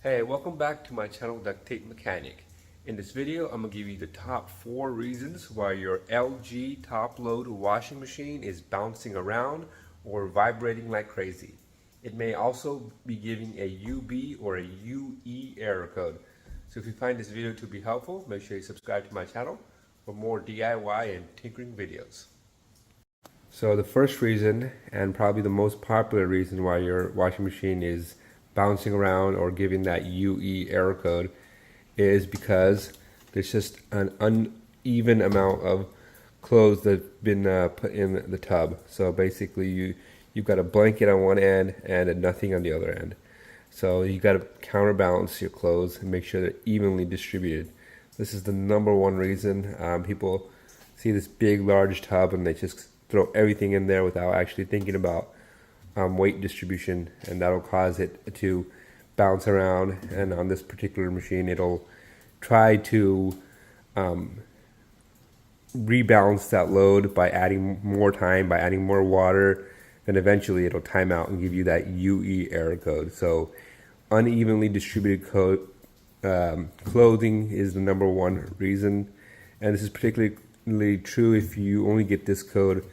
Hey, welcome back to my channel Duct Tape Mechanic. In this video, I'm going to give you the top 4 reasons why your LG top load washing machine is bouncing around or vibrating like crazy. It may also be giving a UB or a UE error code. So if you find this video to be helpful, make sure you subscribe to my channel for more DIY and tinkering videos. So the first reason, and probably the most popular reason why your washing machine is bouncing around or giving that UE error code, is because there's just an uneven amount of clothes that's been put in the tub. So basically you've got a blanket on one end and nothing on the other end. So you got to counterbalance your clothes and make sure they're evenly distributed. This is the number one reason people see this big large tub and they just throw everything in there without actually thinking about weight distribution, and that'll cause it to bounce around. And on this particular machine, it'll try to rebalance that load by adding more time, by adding more water, and eventually it'll time out and give you that UE error code. So unevenly distributed clothing is the number one reason, and this is particularly true if you only get this code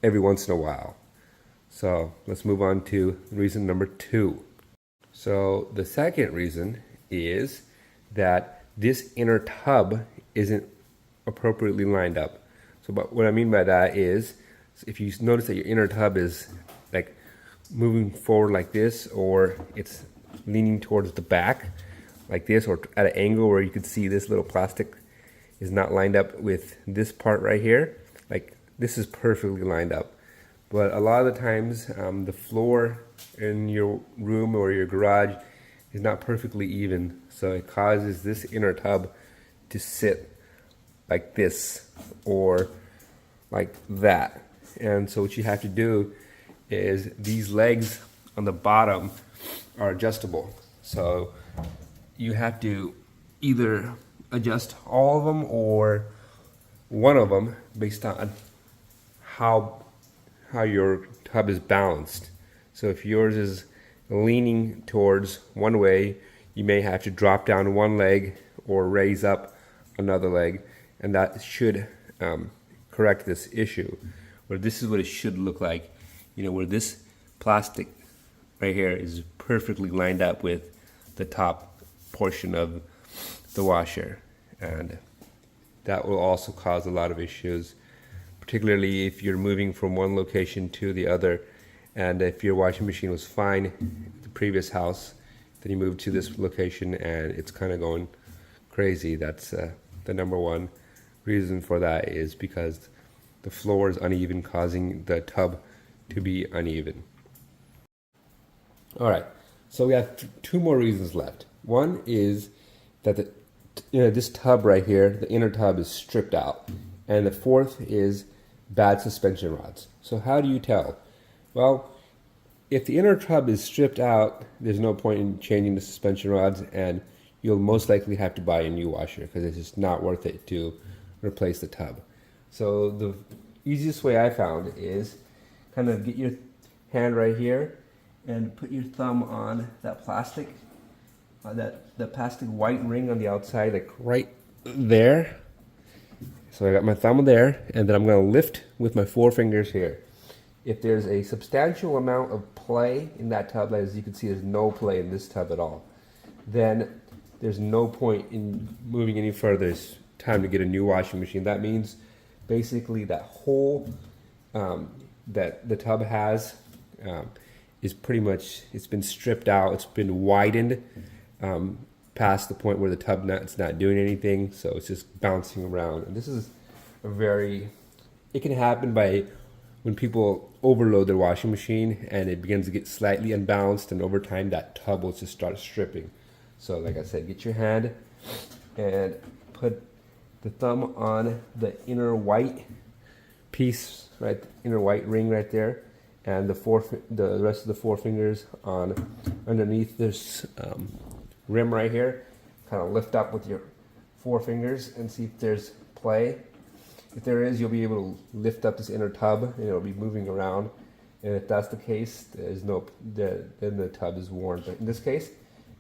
every once in a while. So let's move on to reason number 2. So the second reason is that this inner tub isn't appropriately lined up. So but what I mean by that is, if you notice that your inner tub is like moving forward like this, or it's leaning towards the back like this, or at an angle where you could see this little plastic is not lined up with this part right here, like this is perfectly lined up. But a lot of the times the floor in your room or your garage is not perfectly even, so it causes this inner tub to sit like this or like that. And so what you have to do is, these legs on the bottom are adjustable, so you have to either adjust all of them or one of them based on how your tub is balanced. So if yours is leaning towards one way, you may have to drop down one leg or raise up another leg, and that should correct this issue. Where this is what it should look like, where this plastic right here is perfectly lined up with the top portion of the washer, and that will also cause a lot of issues, particularly if you're moving from one location to the other. And if your washing machine was fine at the previous house, then you move to this location and it's kind of going crazy. That's the number one reason for that, is because the floor is uneven, causing the tub to be uneven. All right, so we have 2 more reasons left. One is that this tub right here, the inner tub, is stripped out. And the fourth is bad suspension rods. So how do you tell? Well, if the inner tub is stripped out, there's no point in changing the suspension rods, and you'll most likely have to buy a new washer because it's just not worth it to replace the tub. So the easiest way I found is kind of get your hand right here and put your thumb on that plastic, the plastic white ring on the outside, like right there. So I got my thumb there, and then I'm going to lift with my 4 fingers here. If there's a substantial amount of play in that tub, as you can see, there's no play in this tub at all, then there's no point in moving any further. It's time to get a new washing machine. That means basically that hole that the tub has is pretty much, it's been stripped out, it's been widened past the point where the tub it's not doing anything, so it's just bouncing around. And this is it can happen by when people overload their washing machine and it begins to get slightly unbalanced, and over time that tub will just start stripping. So like I said, get your hand and put the thumb on the inner white piece, right, the inner white ring right there, and the rest of the 4 fingers on underneath this rim right here. Kind of lift up with your 4 fingers and see if there's play. If there is, you'll be able to lift up this inner tub and it'll be moving around. And if that's the case, then the tub is worn. But in this case,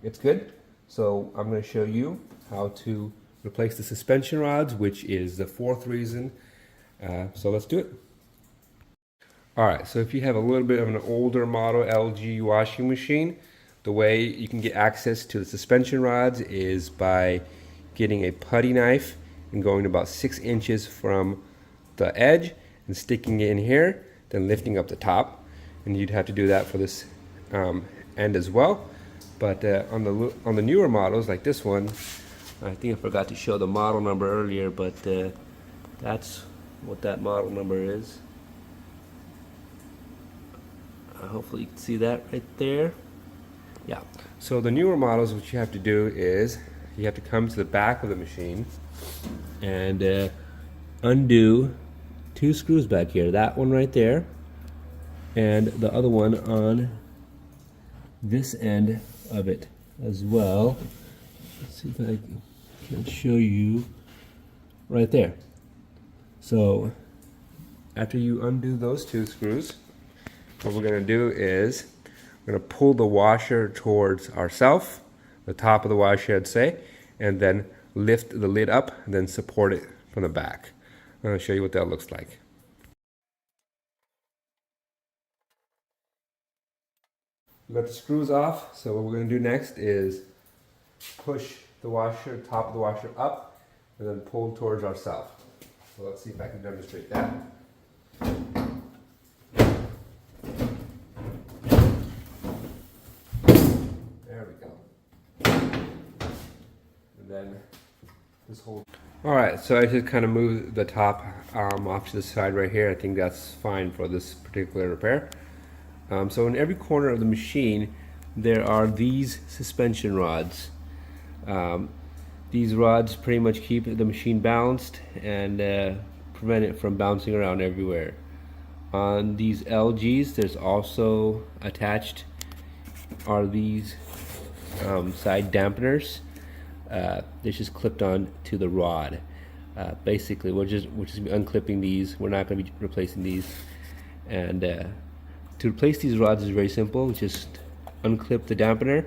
it's good. So I'm going to show you how to replace the suspension rods, which is the fourth reason. So let's do it. Alright, so if you have a little bit of an older model LG washing machine, the way you can get access to the suspension rods is by getting a putty knife and going about 6 inches from the edge and sticking it in here, then lifting up the top. And you'd have to do that for this end as well. But on the newer models like this one, I think I forgot to show the model number earlier, but that's what that model number is. Hopefully you can see that right there. Yeah. So the newer models, what you have to do is you have to come to the back of the machine and undo 2 screws back here. That one right there, and the other one on this end of it as well. Let's see if I can show you right there. So after you undo those 2 screws, what we're going to do is we're going to pull the washer towards ourselves, the top of the washer I'd say, and then lift the lid up and then support it from the back. I'm going to show you what that looks like. We got the screws off, so what we're going to do next is push the washer, top of the washer up, and then pull towards ourselves. So let's see if I can demonstrate that. There we go. And then this whole... Alright, so I just kind of moved the top off to the side right here. I think that's fine for this particular repair. So in every corner of the machine there are these suspension rods. These rods pretty much keep the machine balanced and prevent it from bouncing around everywhere. On these LGs, there's also attached are these side dampeners. They're just clipped on to the rod. Basically, we're just unclipping these. We're not going to be replacing these. And to replace these rods is very simple. Just unclip the dampener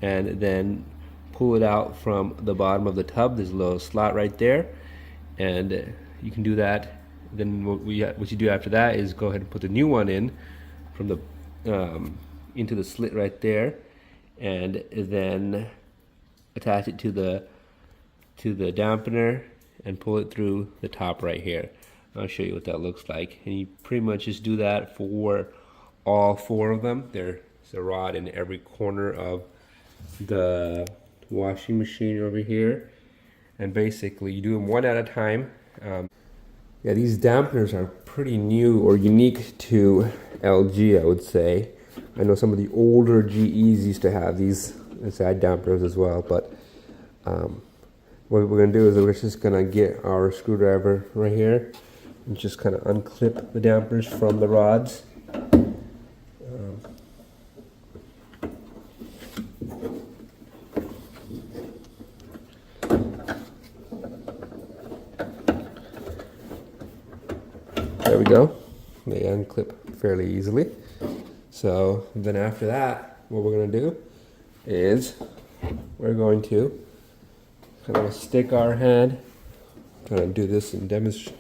and then pull it out from the bottom of the tub. There's a little slot right there, and you can do that. Then what you do after that is go ahead and put the new one in from the into the slit right there, and then attach it to the dampener and pull it through the top right here. I'll show you what that looks like, and you pretty much just do that for all 4 of them. There's a rod in every corner of the washing machine over here, and basically you do them one at a time. Yeah, these dampeners are pretty new or unique to LG, I would say. I know some of the older GEs used to have these side dampeners as well, but what we're going to do is we're just going to get our screwdriver right here and just kind of unclip the dampeners from the rods. There we go. They unclip fairly easily. So then after that, what we're going to do is we're going to kind of stick our hand, kind of do this and demonstrate,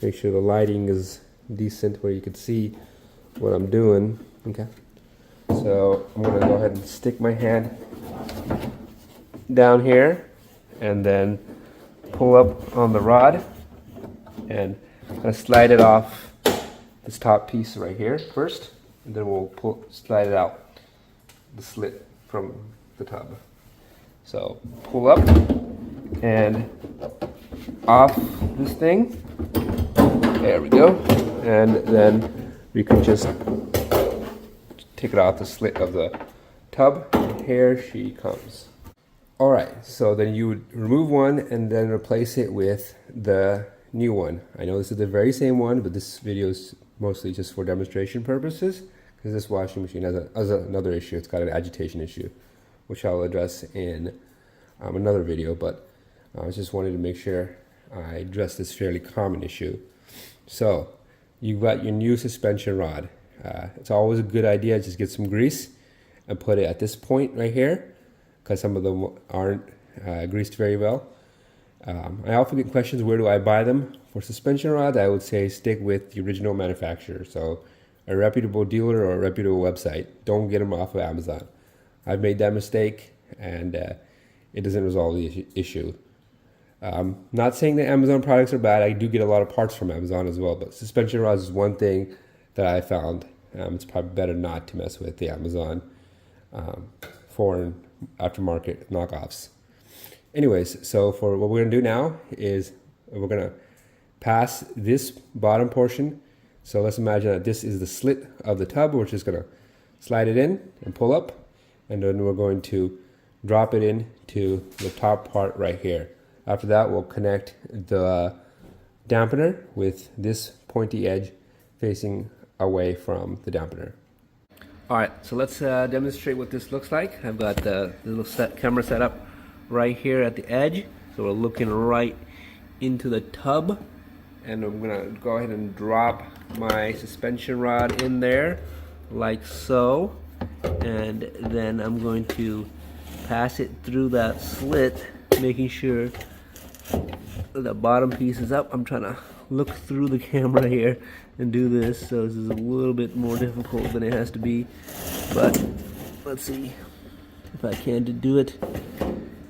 make sure the lighting is decent where you can see what I'm doing. Okay. So I'm going to go ahead and stick my hand down here and then pull up on the rod and kind of slide it off this top piece right here first, and then we'll slide it out the slit from the tub. So pull up and off this thing. There we go. And then we can just take it out the slit of the tub. And here she comes. Alright, so then you would remove one and then replace it with the new one. I know this is the very same one, but this video is mostly just for demonstration purposes, because this washing machine has another issue. It's got an agitation issue, which I'll address in another video, but I just wanted to make sure I address this fairly common issue. So you've got your new suspension rod. It's always a good idea to just get some grease and put it at this point right here, because some of them aren't greased very well. I often get questions, where do I buy them? For suspension rods, I would say stick with the original manufacturer. So a reputable dealer or a reputable website. Don't get them off of Amazon. I've made that mistake, and it doesn't resolve the issue. Not saying that Amazon products are bad. I do get a lot of parts from Amazon as well, but suspension rods is one thing that I found. It's probably better not to mess with the Amazon foreign aftermarket knockoffs. Anyways, so for what we're gonna do now is we're gonna pass this bottom portion. So let's imagine that this is the slit of the tub. We're just gonna slide it in and pull up, and then we're going to drop it into the top part right here. After that, we'll connect the dampener with this pointy edge facing away from the dampener. All right, so let's demonstrate what this looks like. I've got the little camera set up right here at the edge. So we're looking right into the tub, and I'm gonna go ahead and drop my suspension rod in there like so, and then I'm going to pass it through that slit, making sure the bottom piece is up. I'm trying to look through the camera here and do this, so this is a little bit more difficult than it has to be, but let's see if I can do it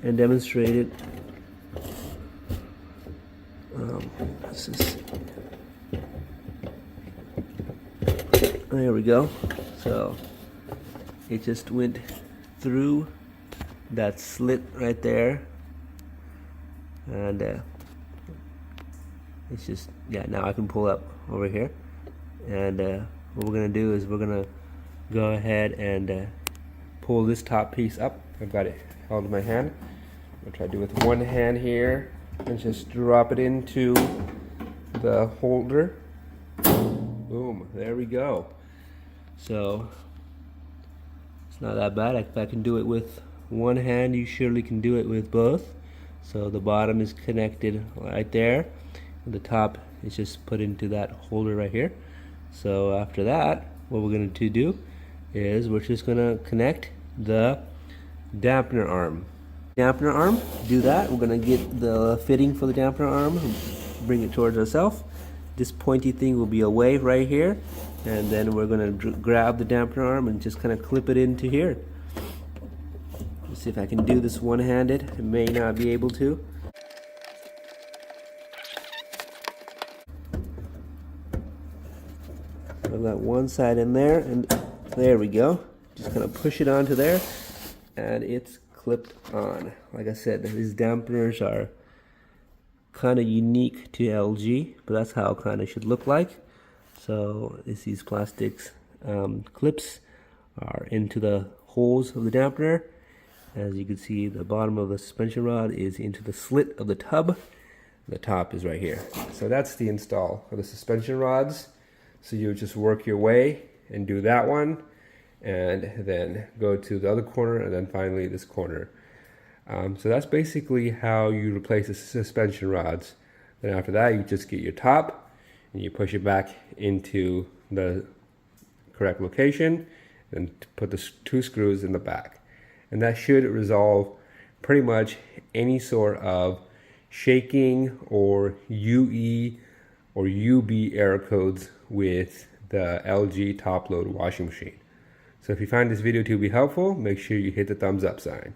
and demonstrate it. There we go. So it just went through that slit right there, and it's just, yeah, now I can pull up over here, and what we're gonna do is we're gonna go ahead and pull this top piece up. I've got it held in my hand. I'm gonna try to do it with one hand here and just drop it into the holder. Boom, there we go. So it's not that bad. If I can do it with one hand, you surely can do it with both. So the bottom is connected right there, and the top is just put into that holder right here. So after that, what we're going to do is we're just going to connect the dampener arm. To do that, we're going to get the fitting for the dampener arm and bring it towards ourselves. This pointy thing will be away right here, and then we're going to grab the dampener arm and just kind of clip it into here. Let's see if I can do this one-handed. I may not be able to. I've got one side in there, and there we go. Just kind of push it onto there, and it's clipped on. Like I said, these dampeners are kind of unique to LG, but that's how it kind of should look like. So these plastics clips are into the holes of the dampener. As you can see, the bottom of the suspension rod is into the slit of the tub. The top is right here. So that's the install of the suspension rods. So you just work your way and do that one, and then go to the other corner, and then finally this corner. So that's basically how you replace the suspension rods. Then after that, you just get your top and you push it back into the correct location and put the 2 screws in the back. And that should resolve pretty much any sort of shaking or UE or UB error codes with the LG top load washing machine. So if you find this video to be helpful, make sure you hit the thumbs up sign.